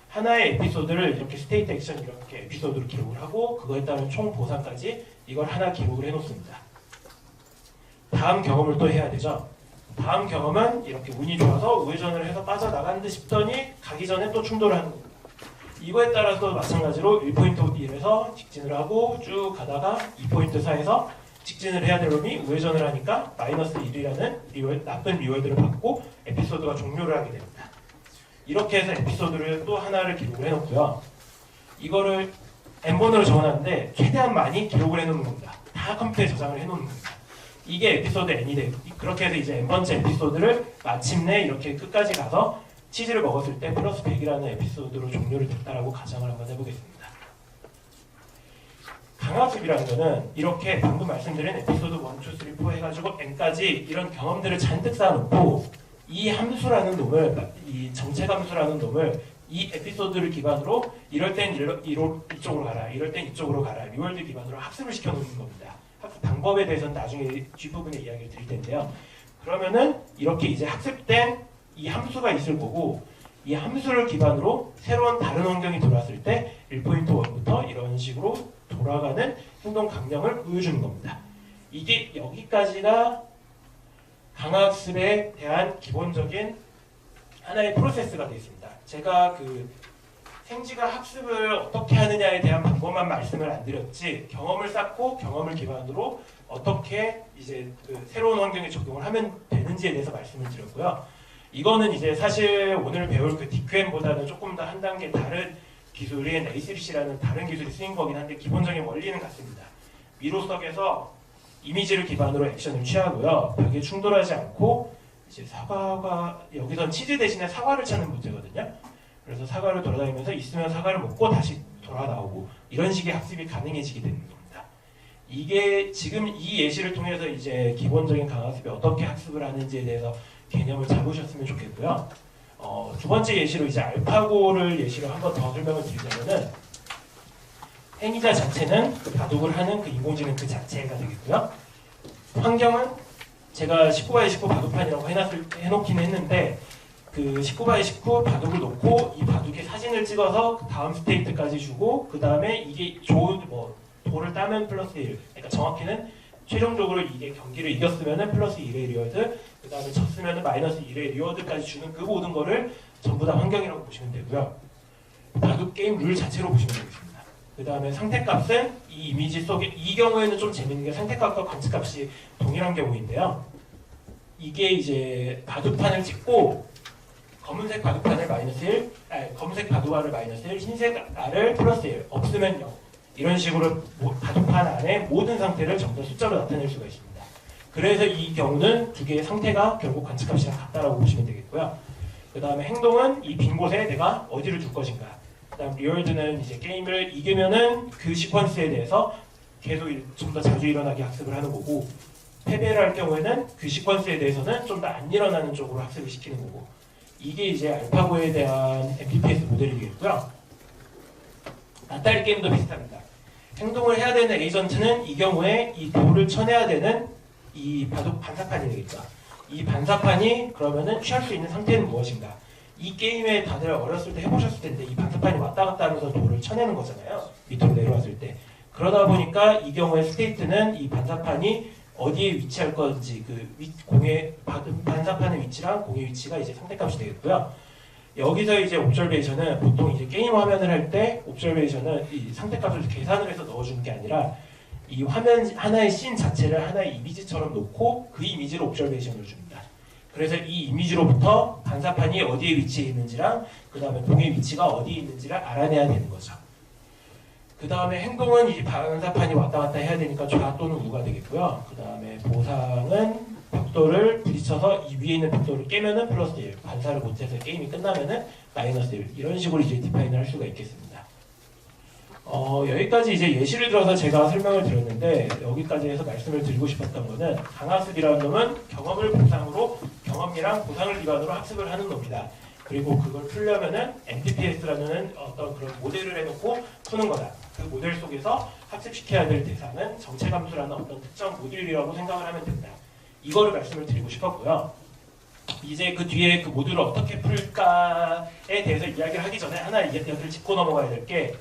하나의 에피소드를 이렇게 스테이트 액션 이렇게 에피소드로 기록을 하고 그거에 따른 총 보상까지 이걸 하나 기록을 해놓습니다. 다음 경험을 또 해야 되죠. 다음 경험은 이렇게 운이 좋아서 우회전을 해서 빠져나간 듯 싶더니 가기 전에 또 충돌을 하는 겁니다. 이거에 따라서 마찬가지로 1.1에서 직진을 하고 쭉 가다가 2.4에서 직진을 해야 될 놈이 우회전을 하니까 마이너스 1이라는 나쁜 리월드를 받고 에피소드가 종료를 하게 됩니다. 이렇게 해서 에피소드를 또 하나를 기록을 해놓고요. 이거를 n번으로 적어놨는데 최대한 많이 기록을 해놓는 겁니다. 다 컴퓨터에 저장을 해놓는 겁니다. 이게 에피소드 n이 되고 그렇게 해서 이제 n번째 에피소드를 마침내 이렇게 끝까지 가서 치즈를 먹었을 때 플러스 100이라는 에피소드로 종료를 됐다라고 가정을 한번 해보겠습니다. 강학습이라는 거는 이렇게 방금 말씀드린 에피소드 1, 2, 3, 4 해가지고 n까지 이런 경험들을 잔뜩 쌓아놓고 이 함수라는 놈을, 이 정책 함수라는 놈을 이 에피소드를 기반으로 이럴 땐 이쪽으로 가라, 이럴 땐 이쪽으로 가라, 리월드 기반으로 학습을 시켜놓는 겁니다. 학습 방법에 대해서는 나중에 뒷부분에 이야기를 드릴 텐데요. 그러면은 이렇게 이제 학습된 이 함수가 있을 거고 이 함수를 기반으로 새로운 다른 환경이 들어왔을 때 1.1부터 이런 식으로 돌아가는 행동 강령을 보여주는 겁니다. 이게 여기까지가 강학습에 대한 기본적인 하나의 프로세스가 되어 있습니다. 제가 그 생지가 학습을 어떻게 하느냐에 대한 방법만 말씀을 안 드렸지 경험을 쌓고 경험을 기반으로 어떻게 이제 그 새로운 환경에 적용을 하면 되는지에 대해서 말씀을 드렸고요. 이거는 이제 사실 오늘 배울 그 DQM보다는 조금 더 한 단계 다른 기술인 A3C라는 다른 기술이 쓰인 거긴 한데 기본적인 원리는 같습니다. 미로석에서 이미지를 기반으로 액션을 취하고요. 벽에 충돌하지 않고 이제 사과가 여기선 치즈 대신에 사과를 찾는 문제거든요. 그래서 사과를 돌아다니면서 있으면 사과를 먹고 다시 돌아 나오고 이런 식의 학습이 가능해지게 되는 겁니다. 이게 지금 이 예시를 통해서 이제 기본적인 강학습이 어떻게 학습을 하는지에 대해서 개념을 잡으셨으면 좋겠고요. 두 번째 예시로 이제 알파고를 예시로 한 번 더 설명을 드리자면은 행위자 자체는 바둑을 하는 그 인공지능 그 자체가 되겠고요. 환경은 제가 19x19 바둑판이라고 해놓긴 했는데 그 19x19 바둑을 놓고 이 바둑에 사진을 찍어서 다음 스테이트까지 주고 그 다음에 이게 좋은 돌을 따면 플러스 1 그러니까 정확히는 최종적으로 이게 경기를 이겼으면은 플러스 1의 리워드 그 다음에 졌으면은 마이너스 1의 리워드까지 주는 그 모든 거를 전부 다 환경이라고 보시면 되고요. 바둑 게임 룰 자체로 보시면 되겠습니다. 그 다음에 상태값은 이 이미지 속에 이 경우에는 좀 재밌는 게 상태값과 관측값이 동일한 경우인데요. 이게 이제 바둑판을 찍고 검은색 바둑판을 마이너스 1, 검은색 바둑알을 마이너스 1, 흰색 알을 플러스 1, 없으면 0 이런 식으로 바둑판 안에 모든 상태를 전부 다 숫자로 나타낼 수가 있습니다. 그래서 이 경우는 두 개의 상태가 결국 관측값이랑 같다라고 보시면 되겠고요. 그 다음에 행동은 이 빈 곳에 내가 어디를 둘 것인가. 그 다음 리월드는 이제 게임을 이기면은 그 시퀀스에 대해서 계속 좀 더 자주 일어나게 학습을 하는 거고 패배를 할 경우에는 그 시퀀스에 대해서는 좀 더 안 일어나는 쪽으로 학습을 시키는 거고 이게 이제 알파고에 대한 MPPS 모델이 되겠고요. 나탈리 게임도 비슷합니다. 행동을 해야 되는 에이전트는 이 경우에 이 돌을 쳐내야 되는 이 바둑 반사판이 되겠죠. 이 반사판이 그러면은 취할 수 있는 상태는 무엇인가? 이 게임에 다들 어렸을 때 해보셨을 텐데 이 반사판이 왔다 갔다 하면서 돌을 쳐내는 거잖아요. 밑으로 내려왔을 때. 그러다 보니까 이 경우에 스테이트는 이 반사판이 어디에 위치할 건지 그 공의 반사판의 위치랑 공의 위치가 이제 상대값이 되겠고요. 여기서 이제 옵저베이션은 보통 이제 게임 화면을 할 때 옵저베이션은 이 상대값을 계산을 해서 넣어주는 게 아니라 이 화면 하나의 씬 자체를 하나의 이미지처럼 놓고 그 이미지로 옵저베이션을 줍니다. 그래서 이 이미지로부터 반사판이 어디에 위치해 있는지랑 그 다음에 공의 위치가 어디에 있는지를 알아내야 되는 거죠. 그 다음에 행동은 이 반사판이 왔다 갔다 해야 되니까 좌 또는 우가 되겠고요. 그 다음에 보상은 벽돌을 부딪혀서 이 위에 있는 벽돌을 깨면은 플러스 1, 반사를 못해서 게임이 끝나면은 마이너스 1, 이런 식으로 이제 디파인을 할 수가 있겠습니다. 여기까지 이제 예시를 들어서 제가 설명을 드렸는데 여기까지 해서 말씀을 드리고 싶었던 거는 강학습이라는 놈은 경험을 보상으로 경험이랑 보상을 기반으로 학습을 하는 놈이다. 그리고 그걸 풀려면은 MPPS라는 어떤 그런 모델을 해놓고 푸는 거다. 그 모델 속에서 학습시켜야 될 대상은 정체감수라는 어떤 특정 모듈이라고 생각을 하면 된다. 이거를 말씀을 드리고 싶었고요. 이제 그 뒤에 그 모듈을 어떻게 풀까에 대해서 이야기를 하기 전에 하나 이야기를 짚고 넘어가야 될 게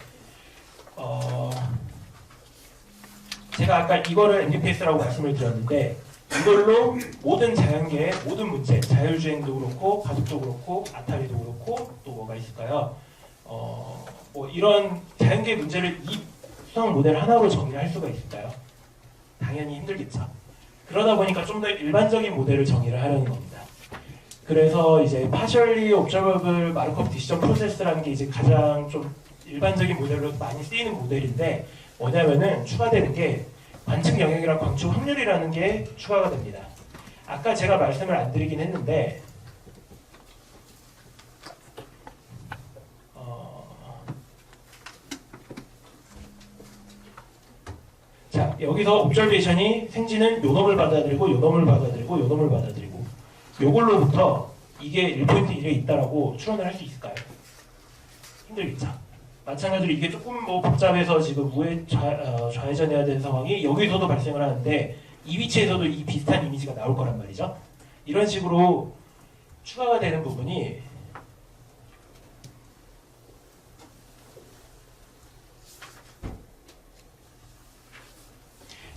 제가 아까 이거를 MPPS라고 말씀을 드렸는데 이걸로 모든 자연계의 모든 문제, 자율주행도 그렇고 바둑도 그렇고 아타리도 그렇고 또 뭐가 있을까요? 뭐 이런 자연계 문제를 이 수학 모델 하나로 정리할 수가 있을까요? 당연히 힘들겠죠. 그러다 보니까 좀 더 일반적인 모델을 정의를 하려는 겁니다. 그래서 이제 partially observable Markov decision process라는 게 이제 가장 좀 일반적인 모델로 많이 쓰이는 모델인데 뭐냐면은 추가되는 게 관측 영역이랑 관측 확률이라는 게 추가가 됩니다. 아까 제가 말씀을 안 드리긴 했는데 자 여기서 옵저베이션이 생지는 요 놈을 받아들이고 요 놈을 받아들이고 요 놈을 받아들이고 요걸로부터 이게 1.1에 있다라고 추론을 할 수 있을까요? 힘들겠죠. 마찬가지로 이게 조금 뭐 복잡해서 지금 좌회전해야 되는 상황이 여기서도 발생을 하는데 이 위치에서도 이 비슷한 이미지가 나올 거란 말이죠. 이런 식으로 추가가 되는 부분이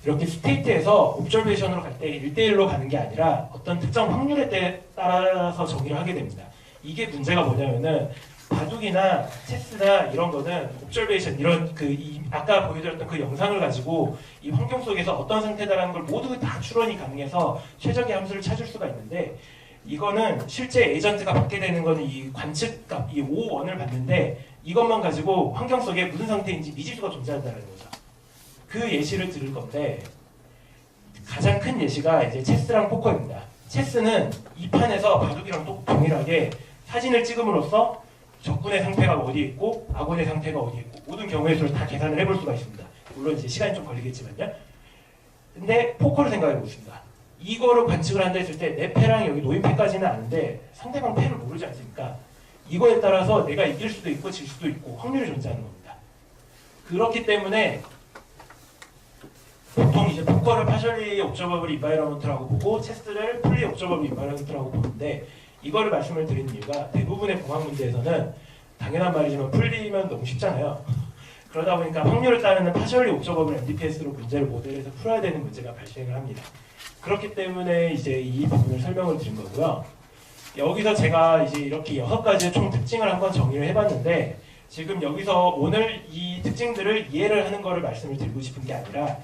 이렇게 스테이트에서 옵저베이션으로 갈 때 1대1로 가는 게 아니라 어떤 특정 확률에 따라서 정의를 하게 됩니다. 이게 문제가 뭐냐면은 바둑이나 체스나 이런 거는 옵저베이션 이런 아까 보여드렸던 그 영상을 가지고 이 환경 속에서 어떤 상태다라는 걸 모두 다 추론이 가능해서 최적의 함수를 찾을 수가 있는데 이거는 실제 에이전트가 받게 되는 거는 이 관측값 이 O1을 받는데 이것만 가지고 환경 속에 무슨 상태인지 미지수가 존재한다는 거죠. 그 예시를 들을 건데 가장 큰 예시가 이제 체스랑 포커입니다. 체스는 이 판에서 바둑이랑 또 동일하게 사진을 찍음으로써 적군의 상태가 어디에 있고 아군의 상태가 어디에 있고 모든 경우의 수를 다 계산을 해볼 수가 있습니다. 물론 이제 시간이 좀 걸리겠지만요. 근데 포커를 생각해 보겠습니다. 이거를 관측을 한다 했을 때 내 패랑 여기 노인 패까지는 아는데 상대방 패를 모르지 않습니까? 이거에 따라서 내가 이길 수도 있고 질 수도 있고 확률이 존재하는 겁니다. 그렇기 때문에 보통 이제 포커를 partially observable environment라고 보고 체스를 fully observable environment라고 보는데 이거를 말씀을 드리는 이유가 대부분의 공학 문제에서는 당연한 말이지만 풀리면 너무 쉽잖아요. 그러다 보니까 확률을 따르는 partially observable MDPS로 문제를 모델에서 풀어야 되는 문제가 발생을 합니다. 그렇기 때문에 이제 이 부분을 설명을 드린 거고요. 여기서 제가 이제 이렇게 6가지의 총 특징을 한번 정의를 해봤는데 지금 여기서 오늘 이 특징들을 이해를 하는 거를 말씀을 드리고 싶은 게 아니라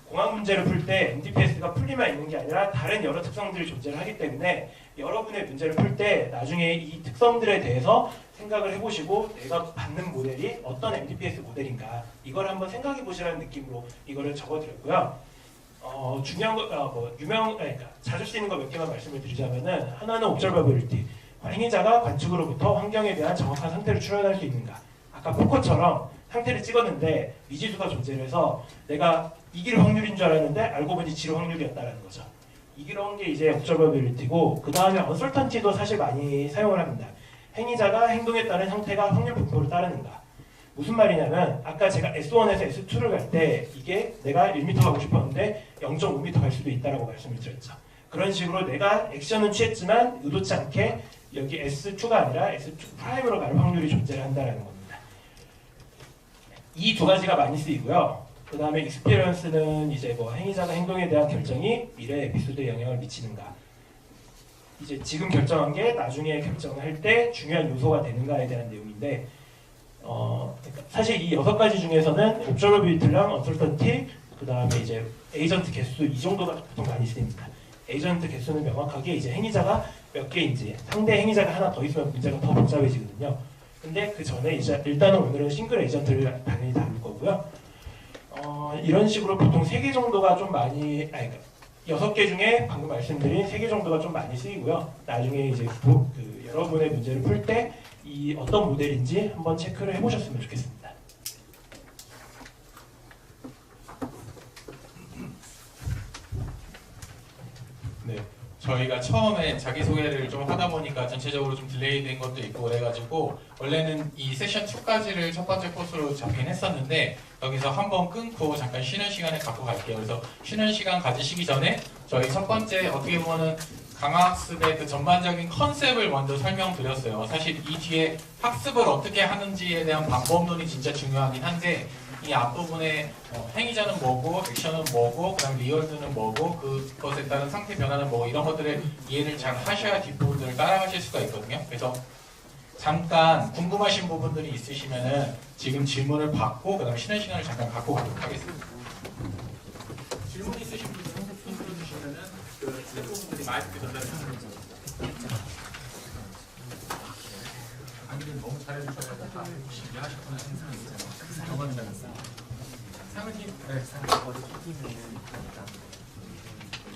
공학 문제를 풀 때 MDPS가 풀리만 있는 게 아니라 다른 여러 특성들이 존재를 하기 때문에 여러분의 문제를 풀 때 나중에 이 특성들에 대해서 생각을 해보시고 내가 받는 모델이 어떤 MDPS 모델인가 이걸 한번 생각해 보시라는 느낌으로 이거를 적어드렸고요. 중요한 거, 그러니까 자주 쓰이는 거 몇 개만 말씀을 드리자면은 하나는 observability, 행위자가 관측으로부터 환경에 대한 정확한 상태를 추론할 수 있는가. 아까 포커처럼 상태를 찍었는데 미지수가 존재를 해서 내가 이길 확률인 줄 알았는데 알고 보니 질 확률이었다는 거죠. 이런 게 이제 observability고 그 다음에 uncertainty도 사실 많이 사용을 합니다. 행위자가 행동에 따른 형태가 확률 분포를 따르는가. 무슨 말이냐면 아까 제가 S1에서 S2를 갈 때 이게 내가 1m 가고 싶었는데 0.5m 갈 수도 있다라고 말씀을 드렸죠. 그런 식으로 내가 액션은 취했지만 의도치 않게 여기 S2가 아니라 S2 프라임으로 갈 확률이 존재를 한다는 겁니다. 이 두 가지가 많이 쓰이고요. 그 다음에 익스피리언스는 이제 뭐 행위자가 행동에 대한 결정이 미래 에피소드에 영향을 미치는가. 이제 지금 결정한 게 나중에 결정할 때 중요한 요소가 되는가에 대한 내용인데 그러니까 사실 이 6가지 중에서는 옵저러비리티랑 언설턴티 그 다음에 이제 에이전트 개수 이 정도가 보통 많이 쓰입니다. 에이전트 개수는 명확하게 이제 행위자가 몇 개인지 상대 행위자가 하나 더 있으면 문제가 더 복잡해지거든요. 근데 그 전에 이제 일단은 오늘은 싱글 에이전트를 당연히 다룰 거고요. 이런 식으로 보통 3개 정도가 좀 많이 그러니까 6개 중에 방금 말씀드린 3개 정도가 좀 많이 쓰이고요. 나중에 이제 여러분의 문제를 풀 때 이 어떤 모델인지 한번 체크를 해보셨으면 좋겠습니다. 네, 저희가 처음에 자기소개를 좀 하다 보니까 전체적으로 좀 딜레이 된 것도 있고 그래가지고 원래는 이 세션 2까지를 첫 번째 코스로 잡긴 했었는데 여기서 한번 끊고 잠깐 쉬는 시간을 갖고 갈게요. 그래서 쉬는 시간 가지시기 전에 저희 첫 번째 어떻게 보면은 강학습의 그 전반적인 컨셉을 먼저 설명드렸어요. 사실 이 뒤에 학습을 어떻게 하는지에 대한 방법론이 진짜 중요하긴 한데 이 앞부분에 행위자는 뭐고 액션은 뭐고 그 다음 리얼드는 뭐고 그것에 따른 상태 변화는 뭐고 이런 것들을 이해를 잘 하셔야 뒷부분들을 따라가실 수가 있거든요. 그래서 잠깐 궁금하신 부분들이 있으시면은 지금 질문을 받고 그 다음에 쉬는 시간을 잠깐 갖고 가도록 하겠습니다. 질문 있으신 분들은 손 들어주시면은 그 부분들이 마이크 전달을 하는 거죠. 아니면 너무 잘해주셔서 혹시 이해하셨거나 생각이 있잖아요. 저번에 상은님, 네, 머리 튀기면은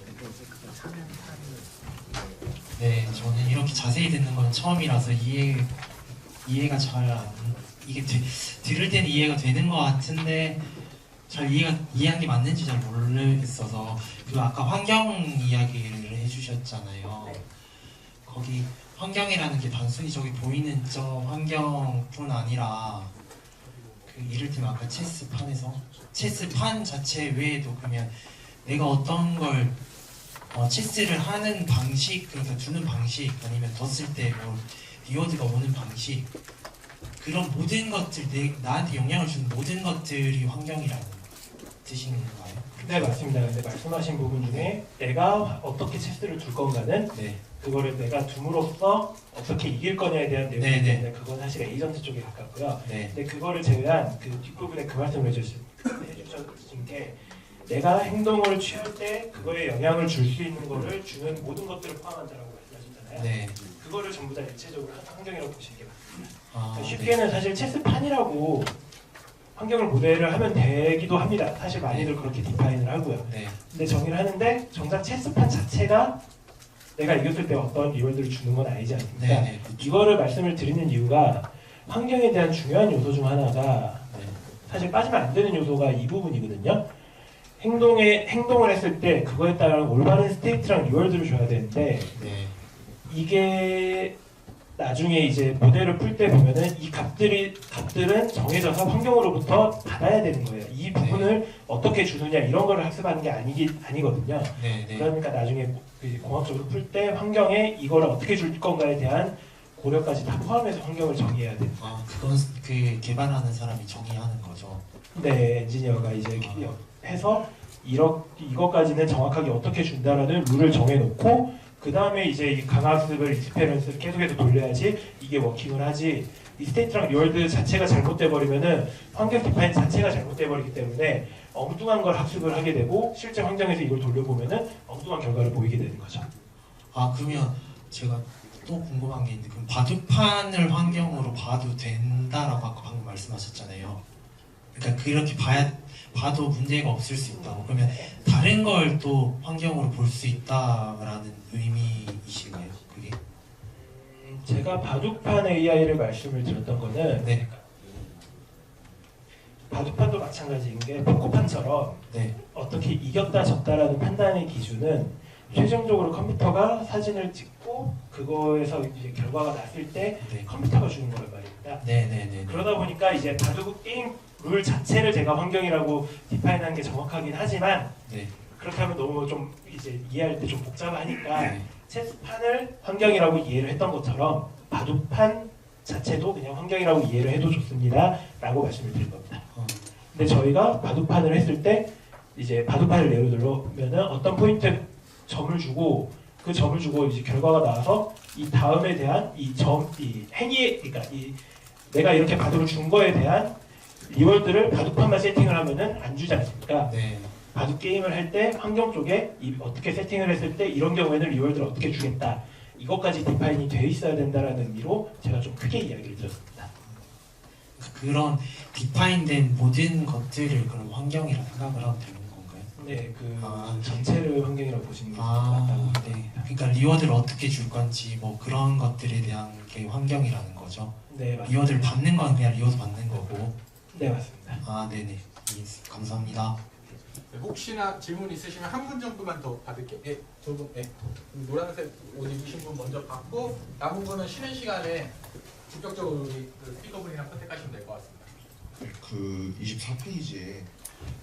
근데 이제 그거 참여를 네, 저는 이렇게 자세히 듣는 건 처음이라서 이해가 잘 안, 이게 들을 때는 이해가 되는 것 같은데 잘 이해한 게 맞는지 잘 모르겠어서. 그리고 아까 환경 이야기를 해주셨잖아요. 거기 환경이라는 게 단순히 저기 보이는 저 환경뿐 아니라 그 이를테면 아까 체스판 자체 외에도 그러면 내가 어떤 걸 체스를 하는 방식, 그러니까 두는 방식, 아니면 뒀을 때 뭐 리워드가 오는 방식, 그런 모든 것들, 나한테 영향을 주는 모든 것들이 환경이라는 뜻인가요? 네, 맞습니다. 근데 말씀하신 부분 중에 내가 어떻게 체스를 둘 건가는 네. 그거를 내가 둠으로써 어떻게 이길 거냐에 대한 내용이 있는데 그건 사실 에이전트 쪽에 가깝고요. 네. 근데 그거를 제외한 그 뒷부분에 그 말씀을 해주신 게 내가 행동을 취할 때 그거에 영향을 줄 수 있는 거를 주는 모든 것들을 포함한다라고 말씀하셨잖아요. 네. 그거를 전부 다 일체적으로 환경이라고 보시는 게 맞습니다. 아, 쉽게는 사실 체스판이라고 환경을 모델을 하면 되기도 합니다. 사실 많이들 그렇게 디파인을 하고요. 네. 근데 정의를 하는데 정작 체스판 자체가 내가 이겼을 때 어떤 리월드를 주는 건 아니지 않습니까? 네. 네. 이거를 말씀을 드리는 이유가 환경에 대한 중요한 요소 중 하나가 네. 사실 빠지면 안 되는 요소가 이 부분이거든요. 행동을 했을 때 그거에 따른 올바른 스테이트랑 리월드를 줘야 되는데 네. 이게 나중에 이제 모델을 풀 때 보면은 이 값들은 정해져서 환경으로부터 받아야 되는 거예요. 이 부분을 어떻게 주느냐 이런 거를 학습하는 게 아니거든요. 네. 네. 그러니까 나중에 공학적으로 풀 때 환경에 이걸 어떻게 줄 건가에 대한 고려까지 다 포함해서 환경을 정의해야 돼요. 아, 그건 그 개발하는 사람이 정의하는 거죠. 네, 엔지니어가 이제 해서 이것까지는 정확하게 어떻게 준다라는 룰을 정해놓고 그 다음에 이제 이 강학습을 익스페리언스를 계속해서 돌려야지 이게 워킹을 하지. 이 스테이트랑 리월드 자체가 잘못돼 버리면은 환경 디파인 자체가 잘못돼 버리기 때문에 엉뚱한 걸 학습을 하게 되고 실제 환경에서 이걸 돌려보면은 엉뚱한 결과를 보이게 되는 거죠. 아, 그러면 제가 또 궁금한 게 있는데, 그럼 바둑판을 환경으로 봐도 된다라고 아까 방금 말씀하셨잖아요. 그러니까 그렇게 봐도 문제가 없을 수 있다고. 그러면 다른 걸 또 환경으로 볼 수 있다라는 의미이신가요? 그게? 제가 바둑판 AI를 말씀을 드렸던 거는 네. 바둑판도 마찬가지인 게 포커판처럼 네. 어떻게 이겼다 졌다라는 판단의 기준은 최종적으로 컴퓨터가 사진을 찍고 하고 그거에서 이제 결과가 났을 때 네. 컴퓨터가 주는 거란 말입니다. 네네네. 그러다 보니까 이제 바둑 게임 룰 자체를 제가 환경이라고 디파인하는 게 정확하긴 하지만 네. 그렇게 하면 너무 좀 이제 이해할 때 좀 복잡하니까 네. 체스판을 환경이라고 이해를 했던 것처럼 바둑판 자체도 그냥 환경이라고 이해를 해도 좋습니다 라고 말씀을 드린 겁니다. 근데 저희가 바둑판을 했을 때 이제 바둑판을 예로 들면은 어떤 포인트에 점을 주고 그 점을 주고 이제 결과가 나와서 이 다음에 대한 이 행위, 그러니까 이 내가 이렇게 바둑을 준 거에 대한 리워드를 바둑판만 세팅을 하면은 안 주지 않습니까? 네. 바둑 게임을 할 때 환경 쪽에 어떻게 세팅을 했을 때 이런 경우에는 리워드를 어떻게 주겠다. 이것까지 디파인이 돼 있어야 된다라는 의미로 제가 좀 크게 이야기를 드렸습니다. 그런 디파인된 모든 것들을 그럼 환경이라 생각을 하면 되는 건가요? 네, 그 아, 전체를 환경이라고 보시는 게 맞다고 아, 네. 그러니까 리워드를 어떻게 줄 건지 뭐 그런 것들에 대한 게 환경이라는 거죠. 네, 맞습니다. 리워드를 받는 건 그냥 리워드 받는 거고. 네, 맞습니다. 아, 네네. 감사합니다. 네, 혹시나 질문 있으시면 한 분 정도만 더 받을게요. 예, 두 분. 예. 노란색 옷 입으신 분 먼저 받고 남은 분은 쉬는 시간에 본격적으로 우리 그 스피커분이랑 컨택하시면 될 것 같습니다. 그 24페이지에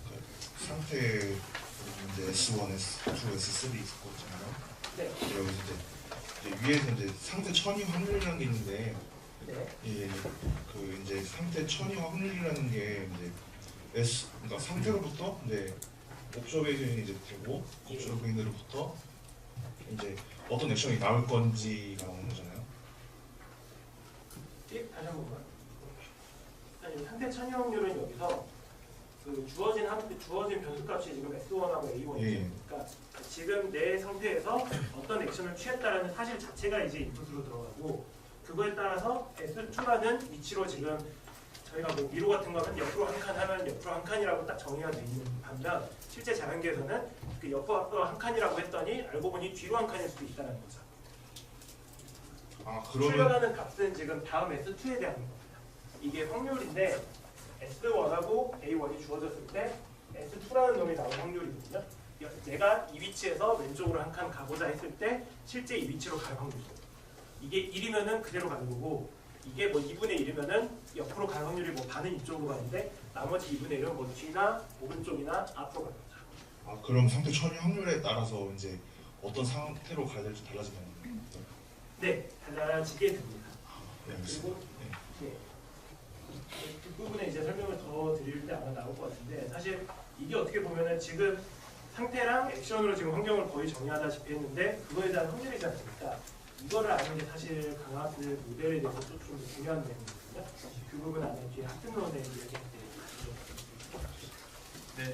그 상태 이제 S1, S2, S3 있고 있잖아요. 네. 여기서 이제 위에서 이제 상태 천이 확률이라는 게 있는데, 네. 예, 그 이제 상태 천이 확률이라는 게 이제 그러니까 상태로부터 이제 옵저베이션이 이제 되고 옵저베이션으로부터 이제 어떤 액션이 나올 건지가 나오는 거잖아요. 다시 한 번만. 아니, 상태 천이확률은 여기서 그 주어진 변수값이 지금 S1하고 A1이니까 예. 지금 내 상태에서 어떤 액션을 취했다라는 사실 자체가 이제 인풋으로 들어가고 그거에 따라서 S2라는 위치로 지금 저희가 뭐 미로 같은 거는 옆으로 한 칸 하면 옆으로 한 칸이라고 딱 정의가 되어 있는 반면 실제 자연계에서는 그 옆으로 한 칸이라고 했더니 알고 보니 뒤로 한 칸일 수도 있다는 거죠. 아 그러면 출력하는 값은 지금 다음 S2에 대한 겁니다. 이게 확률인데 S1하고 A1이 주어졌을 때 S2라는 놈이 나올 확률이거든요. 내가 이 위치에서 왼쪽으로 한 칸 가고자 했을 때 실제 이 위치로 갈 확률이죠. 이게 1이면은 그대로 가는 거고 이게 뭐 2분의 1이면은 옆으로 갈 확률이 뭐 반은 이쪽으로 가는데 나머지 2분의 1은 뭐 뒤나 오른쪽이나 앞으로 가는 거죠. 아 그럼 상태 천이 확률에 따라서 이제 어떤 상태로 가야 될지 달라지나요? 네, 달라지게 됩니다. 네, 알겠습니다. 그리고 그 부분에 이제 설명을 더 드릴 때 아마 나올 것 같은데 사실 이게 어떻게 보면은 지금 상태랑 액션으로 지금 환경을 거의 정의하다시피 했는데 그거에 대한 확률이지 않습니까? 이거를 아는 게 사실 강화학습 모델에 대해서 또 좀 중요한 내용이거든요. 그 부분 안에 뒤에 학습론에 이야기할 때 네.